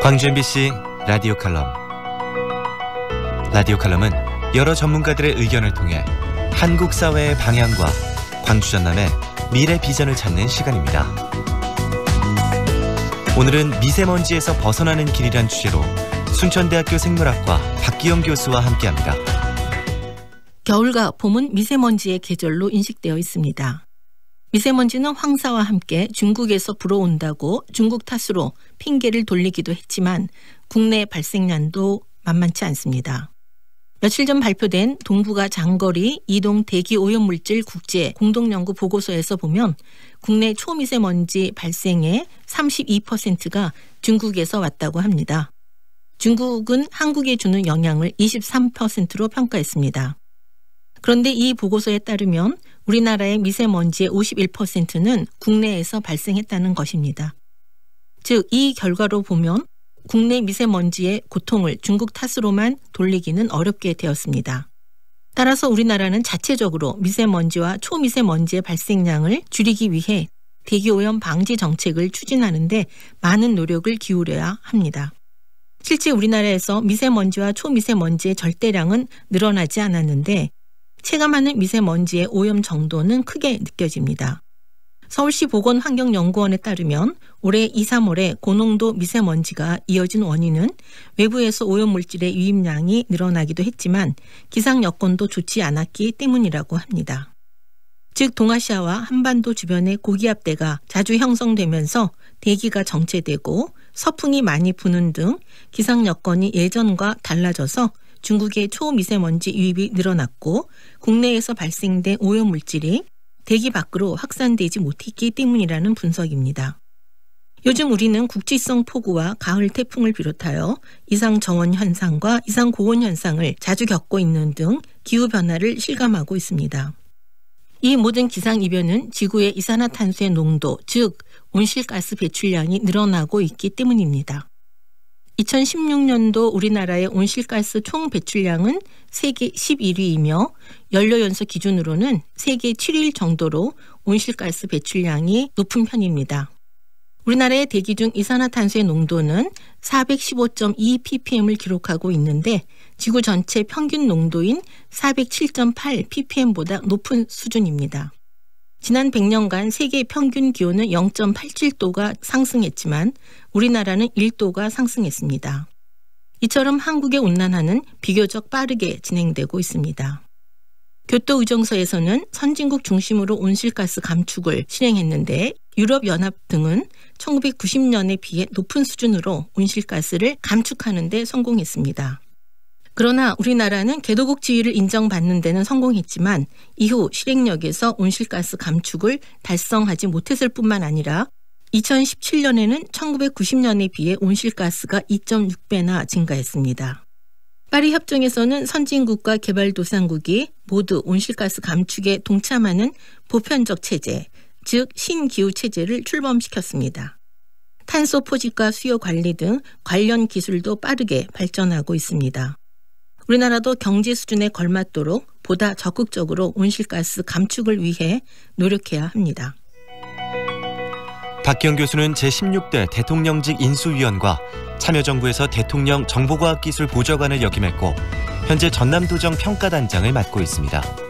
광주 MBC 라디오 칼럼. 라디오 칼럼은 여러 전문가들의 의견을 통해 한국 사회의 방향과 광주 전남의 미래 비전을 찾는 시간입니다. 오늘은 미세먼지에서 벗어나는 길이란 주제로 순천대학교 생물학과 박기영 교수와 함께합니다. 겨울과 봄은 미세먼지의 계절로 인식되어 있습니다. 미세먼지는 황사와 함께 중국에서 불어온다고 중국 탓으로 핑계를 돌리기도 했지만 국내 발생량도 만만치 않습니다. 며칠 전 발표된 동북아 장거리 이동 대기 오염물질 국제 공동연구 보고서에서 보면 국내 초미세먼지 발생의 32%가 중국에서 왔다고 합니다. 중국은 한국에 주는 영향을 23%로 평가했습니다. 그런데 이 보고서에 따르면 우리나라의 미세먼지의 51%는 국내에서 발생했다는 것입니다. 즉, 이 결과로 보면 국내 미세먼지의 고통을 중국 탓으로만 돌리기는 어렵게 되었습니다. 따라서 우리나라는 자체적으로 미세먼지와 초미세먼지의 발생량을 줄이기 위해 대기오염 방지 정책을 추진하는데 많은 노력을 기울여야 합니다. 실제 우리나라에서 미세먼지와 초미세먼지의 절대량은 늘어나지 않았는데 체감하는 미세먼지의 오염 정도는 크게 느껴집니다. 서울시 보건환경연구원에 따르면 올해 2, 3월에 고농도 미세먼지가 이어진 원인은 외부에서 오염물질의 유입량이 늘어나기도 했지만 기상 여건도 좋지 않았기 때문이라고 합니다. 즉, 동아시아와 한반도 주변의 고기압대가 자주 형성되면서 대기가 정체되고 서풍이 많이 부는 등 기상 여건이 예전과 달라져서 중국의 초미세먼지 유입이 늘어났고 국내에서 발생된 오염물질이 대기 밖으로 확산되지 못했기 때문이라는 분석입니다. 요즘 우리는 국지성 폭우와 가을 태풍을 비롯하여 이상저온 현상과 이상고온 현상을 자주 겪고 있는 등 기후변화를 실감하고 있습니다. 이 모든 기상이변은 지구의 이산화탄소의 농도, 즉 온실가스 배출량이 늘어나고 있기 때문입니다. 2016년도 우리나라의 온실가스 총 배출량은 세계 11위이며 연료연소 기준으로는 세계 7위 정도로 온실가스 배출량이 높은 편입니다. 우리나라의 대기 중 이산화탄소의 농도는 415.2 ppm을 기록하고 있는데 지구 전체 평균 농도인 407.8 ppm보다 높은 수준입니다. 지난 100년간 세계 평균 기온은 0.87도가 상승했지만 우리나라는 1도가 상승했습니다. 이처럼 한국의 온난화는 비교적 빠르게 진행되고 있습니다. 교토의정서에서는 선진국 중심으로 온실가스 감축을 실행했는데 유럽연합 등은 1990년에 비해 높은 수준으로 온실가스를 감축하는 데 성공했습니다. 그러나 우리나라는 개도국 지위를 인정받는 데는 성공했지만 이후 실행력에서 온실가스 감축을 달성하지 못했을 뿐만 아니라 2017년에는 1990년에 비해 온실가스가 2.6배나 증가했습니다. 파리 협정에서는 선진국과 개발도상국이 모두 온실가스 감축에 동참하는 보편적 체제, 즉 신기후 체제를 출범시켰습니다. 탄소 포집과 수요 관리 등 관련 기술도 빠르게 발전하고 있습니다. 우리나라도 경제 수준에 걸맞도록 보다 적극적으로 온실가스 감축을 위해 노력해야 합니다. 박기영 교수는 제16대 대통령직 인수위원과 참여정부에서 대통령 정보과학기술 보좌관을 역임했고 현재 전남도정 평가단장을 맡고 있습니다.